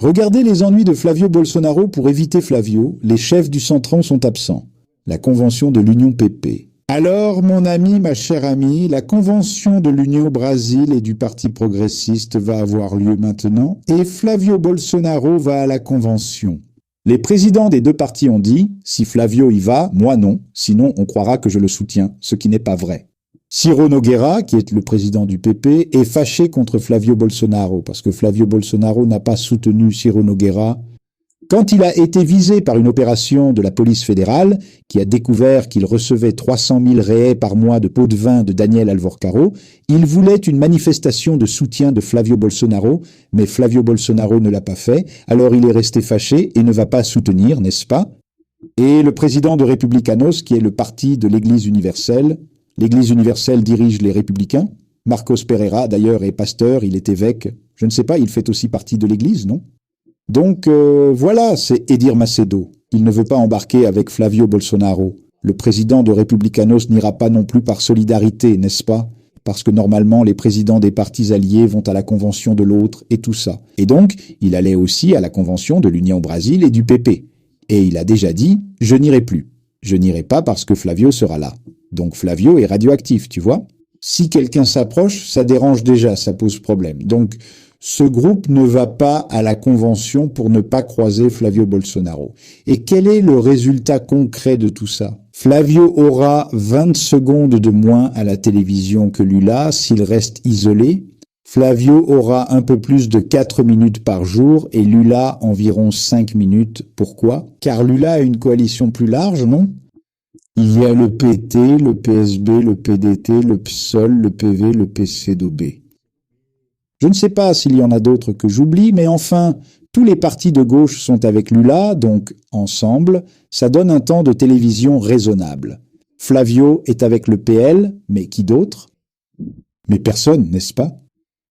Regardez les ennuis de Flavio Bolsonaro. Pour éviter Flavio, les chefs du Centrão sont absents. La convention de l'Union PP. Alors, mon ami, ma chère amie, la convention de l'Union Brésil et du Parti progressiste va avoir lieu maintenant et Flavio Bolsonaro va à la convention. Les présidents des deux partis ont dit « Si Flavio y va, moi non, sinon on croira que je le soutiens », ce qui n'est pas vrai. Ciro Nogueira, qui est le président du PP, est fâché contre Flavio Bolsonaro parce que Flavio Bolsonaro n'a pas soutenu Ciro Nogueira. Quand il a été visé par une opération de la police fédérale, qui a découvert qu'il recevait 300 000 réais par mois de pots de vin de Daniel Alvorcaro, il voulait une manifestation de soutien de Flavio Bolsonaro, mais Flavio Bolsonaro ne l'a pas fait, alors il est resté fâché et ne va pas soutenir, n'est-ce pas? Et le président de Republicanos, qui est le parti de l'Église universelle dirige les Républicains. Marcos Pereira, d'ailleurs, est pasteur, il est évêque. Je ne sais pas, il fait aussi partie de l'Église, non? Donc voilà, c'est Edir Macedo. Il ne veut pas embarquer avec Flavio Bolsonaro. Le président de Republicanos n'ira pas non plus par solidarité, n'est-ce pas? Parce que normalement, les présidents des partis alliés vont à la convention de l'autre et tout ça. Et donc, il allait aussi à la convention de l'Union Brésil et du PP. Et il a déjà dit « Je n'irai plus. Je n'irai pas parce que Flavio sera là. » Donc Flavio est radioactif, tu vois? Si quelqu'un s'approche, ça dérange déjà, ça pose problème. Donc, ce groupe ne va pas à la convention pour ne pas croiser Flavio Bolsonaro. Et quel est le résultat concret de tout ça? Flavio aura 20 secondes de moins à la télévision que Lula s'il reste isolé. Flavio aura un peu plus de 4 minutes par jour et Lula environ 5 minutes. Pourquoi? Car Lula a une coalition plus large, non? Il y a le PT, le PSB, le PDT, le PSOL, le PV, le PCdoB. Je ne sais pas s'il y en a d'autres que j'oublie, mais enfin, tous les partis de gauche sont avec Lula, donc ensemble, ça donne un temps de télévision raisonnable. Flavio est avec le PL, mais qui d'autre? Mais personne, n'est-ce pas?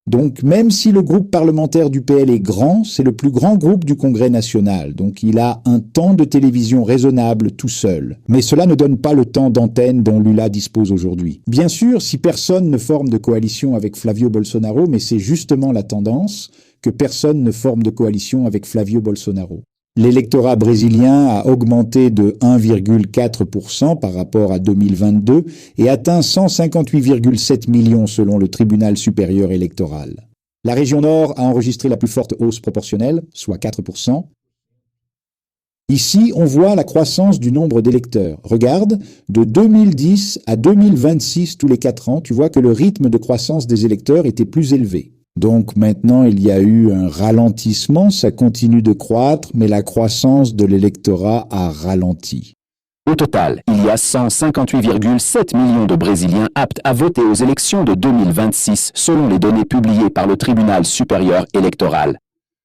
Donc, même si le groupe parlementaire du PL est grand, c'est le plus grand groupe du Congrès national. Donc, il a un temps de télévision raisonnable tout seul. Mais cela ne donne pas le temps d'antenne dont Lula dispose aujourd'hui. Bien sûr, si personne ne forme de coalition avec Flavio Bolsonaro, mais c'est justement la tendance que personne ne forme de coalition avec Flavio Bolsonaro. L'électorat brésilien a augmenté de 1,4% par rapport à 2022 et atteint 158,7 millions selon le tribunal supérieur électoral. La région Nord a enregistré la plus forte hausse proportionnelle, soit 4%. Ici, on voit la croissance du nombre d'électeurs. Regarde, de 2010 à 2026, tous les 4 ans, tu vois que le rythme de croissance des électeurs était plus élevé. Donc maintenant, il y a eu un ralentissement, ça continue de croître, mais la croissance de l'électorat a ralenti. Au total, il y a 158,7 millions de Brésiliens aptes à voter aux élections de 2026, selon les données publiées par le tribunal supérieur électoral.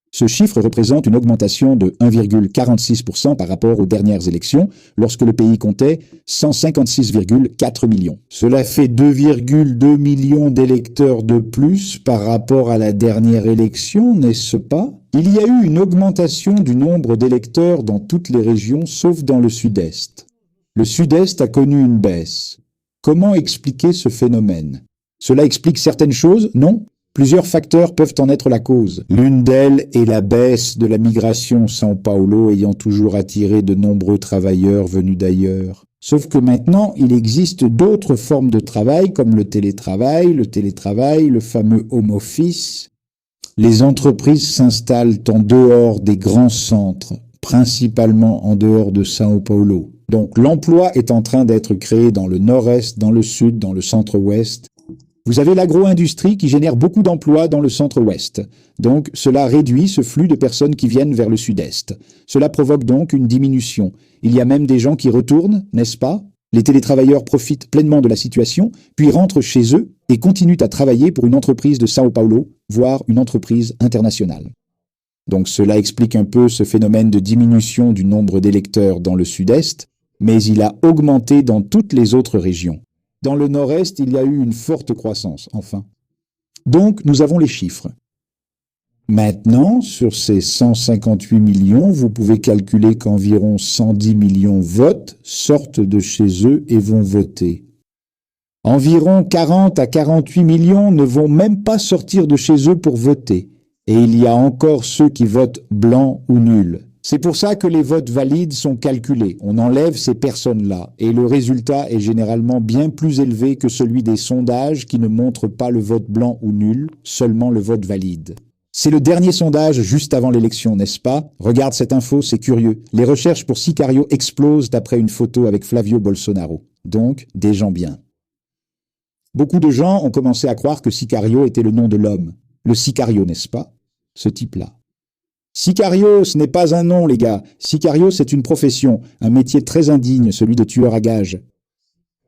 Ce chiffre représente une augmentation de 1,46% par rapport aux dernières élections, lorsque le pays comptait 156,4 millions. Cela fait 2,2 millions d'électeurs de plus par rapport à la dernière élection, n'est-ce pas? Il y a eu une augmentation du nombre d'électeurs dans toutes les régions, sauf dans le Sud-Est. Le Sud-Est a connu une baisse. Comment expliquer ce phénomène? Cela explique certaines choses, non? Plusieurs facteurs peuvent en être la cause. L'une d'elles est la baisse de la migration São Paulo ayant toujours attiré de nombreux travailleurs venus d'ailleurs. Sauf que maintenant, il existe d'autres formes de travail comme le télétravail, le fameux home office. Les entreprises s'installent en dehors des grands centres, principalement en dehors de São Paulo. Donc l'emploi est en train d'être créé dans le nord-est, dans le sud, dans le centre-ouest. Vous avez l'agro-industrie qui génère beaucoup d'emplois dans le centre-ouest. Donc, cela réduit ce flux de personnes qui viennent vers le sud-est. Cela provoque donc une diminution. Il y a même des gens qui retournent, n'est-ce pas? Les télétravailleurs profitent pleinement de la situation, puis rentrent chez eux et continuent à travailler pour une entreprise de São Paulo, voire une entreprise internationale. Donc, cela explique un peu ce phénomène de diminution du nombre d'électeurs dans le sud-est, mais il a augmenté dans toutes les autres régions. Dans le nord-est, il y a eu une forte croissance, enfin. Donc, nous avons les chiffres. Maintenant, sur ces 158 millions, vous pouvez calculer qu'environ 110 millions votent, sortent de chez eux et vont voter. Environ 40 à 48 millions ne vont même pas sortir de chez eux pour voter. Et il y a encore ceux qui votent blanc ou nul. C'est pour ça que les votes valides sont calculés. On enlève ces personnes-là et le résultat est généralement bien plus élevé que celui des sondages qui ne montrent pas le vote blanc ou nul, seulement le vote valide. C'est le dernier sondage juste avant l'élection, n'est-ce pas? Regarde cette info, c'est curieux. Les recherches pour Sicario explosent d'après une photo avec Flavio Bolsonaro. Donc, des gens bien. Beaucoup de gens ont commencé à croire que Sicario était le nom de l'homme. Le Sicario, n'est-ce pas? Ce type-là. Sicario, ce n'est pas un nom, les gars. Sicario, c'est une profession, un métier très indigne, celui de tueur à gages.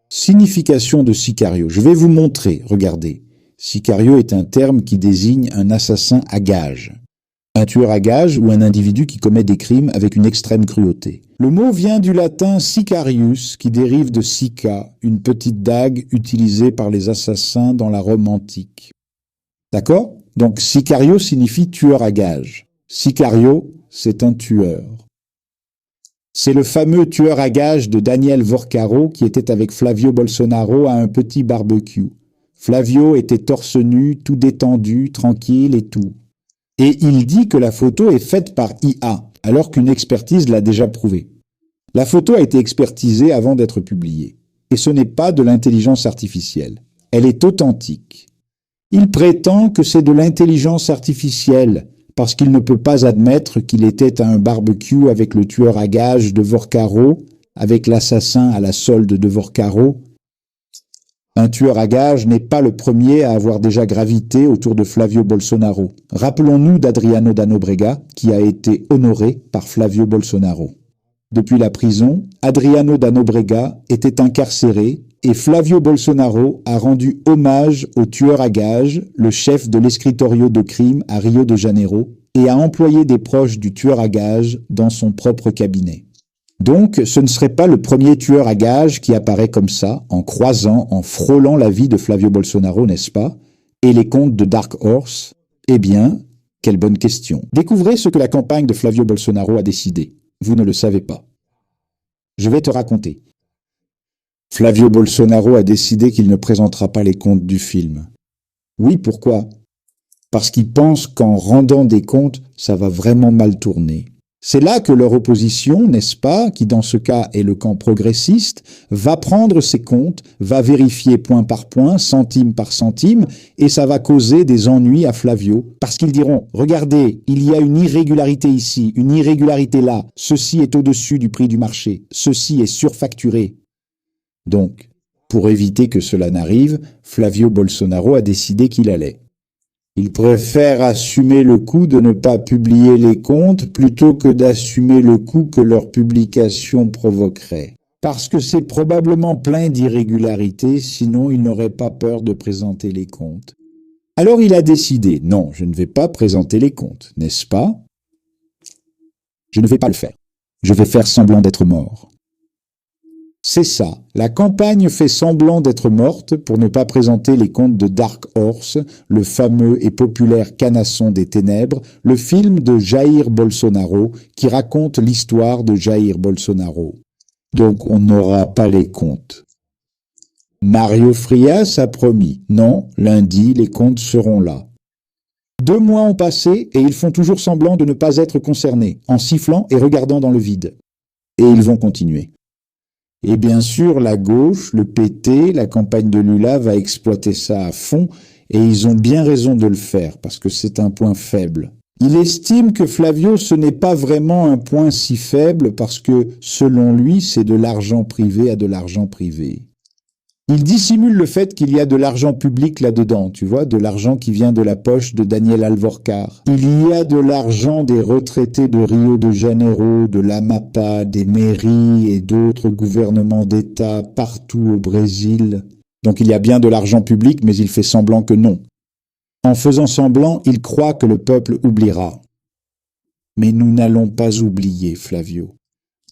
Signification de Sicario. Je vais vous montrer, regardez. Sicario est un terme qui désigne un assassin à gages. Un tueur à gages ou un individu qui commet des crimes avec une extrême cruauté. Le mot vient du latin sicarius, qui dérive de sica, une petite dague utilisée par les assassins dans la Rome antique. D'accord? Donc Sicario signifie tueur à gages. Sicario, c'est un tueur. C'est le fameux tueur à gages de Daniel Vorcaro qui était avec Flavio Bolsonaro à un petit barbecue. Flavio était torse nu, tout détendu, tranquille et tout. Et il dit que la photo est faite par IA, alors qu'une expertise l'a déjà prouvé. La photo a été expertisée avant d'être publiée. Et ce n'est pas de l'intelligence artificielle. Elle est authentique. Il prétend que c'est de l'intelligence artificielle, parce qu'il ne peut pas admettre qu'il était à un barbecue avec le tueur à gages de Vorcaro, avec l'assassin à la solde de Vorcaro. Un tueur à gages n'est pas le premier à avoir déjà gravité autour de Flavio Bolsonaro. Rappelons-nous d'Adriano da Nóbrega, qui a été honoré par Flavio Bolsonaro. Depuis la prison, Adriano da Nóbrega était incarcéré et Flavio Bolsonaro a rendu hommage au tueur à gages, le chef de l'escritorio de crime à Rio de Janeiro, et a employé des proches du tueur à gages dans son propre cabinet. Donc, ce ne serait pas le premier tueur à gages qui apparaît comme ça, en croisant, en frôlant la vie de Flavio Bolsonaro, n'est-ce pas? Et les comptes de Dark Horse? Eh bien, quelle bonne question. Découvrez ce que la campagne de Flavio Bolsonaro a décidé. Vous ne le savez pas. Je vais te raconter. Flavio Bolsonaro a décidé qu'il ne présentera pas les comptes du film. Oui, pourquoi? Parce qu'il pense qu'en rendant des comptes, ça va vraiment mal tourner. C'est là que leur opposition, n'est-ce pas, qui dans ce cas est le camp progressiste, va prendre ses comptes, va vérifier point par point, centime par centime, et ça va causer des ennuis à Flavio, parce qu'ils diront « Regardez, il y a une irrégularité ici, une irrégularité là, ceci est au-dessus du prix du marché, ceci est surfacturé. » Donc, pour éviter que cela n'arrive, Flavio Bolsonaro a décidé qu'il allait. Il préfère assumer le coût de ne pas publier les comptes plutôt que d'assumer le coût que leur publication provoquerait. Parce que c'est probablement plein d'irrégularités, sinon il n'aurait pas peur de présenter les comptes. Alors il a décidé, non, je ne vais pas présenter les comptes, n'est-ce pas? Je ne vais pas le faire. Je vais faire semblant d'être mort. C'est ça, la campagne fait semblant d'être morte pour ne pas présenter les comptes de Dark Horse, le fameux et populaire canasson des ténèbres, le film de Jair Bolsonaro qui raconte l'histoire de Jair Bolsonaro. Donc on n'aura pas les comptes. Mario Frias a promis, non, lundi les comptes seront là. 2 mois ont passé et ils font toujours semblant de ne pas être concernés, en sifflant et regardant dans le vide. Et ils vont continuer. Et bien sûr, la gauche, le PT, la campagne de Lula va exploiter ça à fond et ils ont bien raison de le faire parce que c'est un point faible. Il estime que Flavio, ce n'est pas vraiment un point si faible parce que, selon lui, c'est de l'argent privé à de l'argent privé. Il dissimule le fait qu'il y a de l'argent public là-dedans, tu vois, de l'argent qui vient de la poche de Daniel Alvorcar. Il y a de l'argent des retraités de Rio de Janeiro, de l'Amapá, des mairies et d'autres gouvernements d'État partout au Brésil. Donc il y a bien de l'argent public, mais il fait semblant que non. En faisant semblant, il croit que le peuple oubliera. Mais nous n'allons pas oublier, Flavio.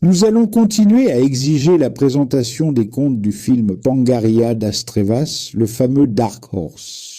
Nous allons continuer à exiger la présentation des comptes du film Pangaria das Trevas, le fameux Dark Horse.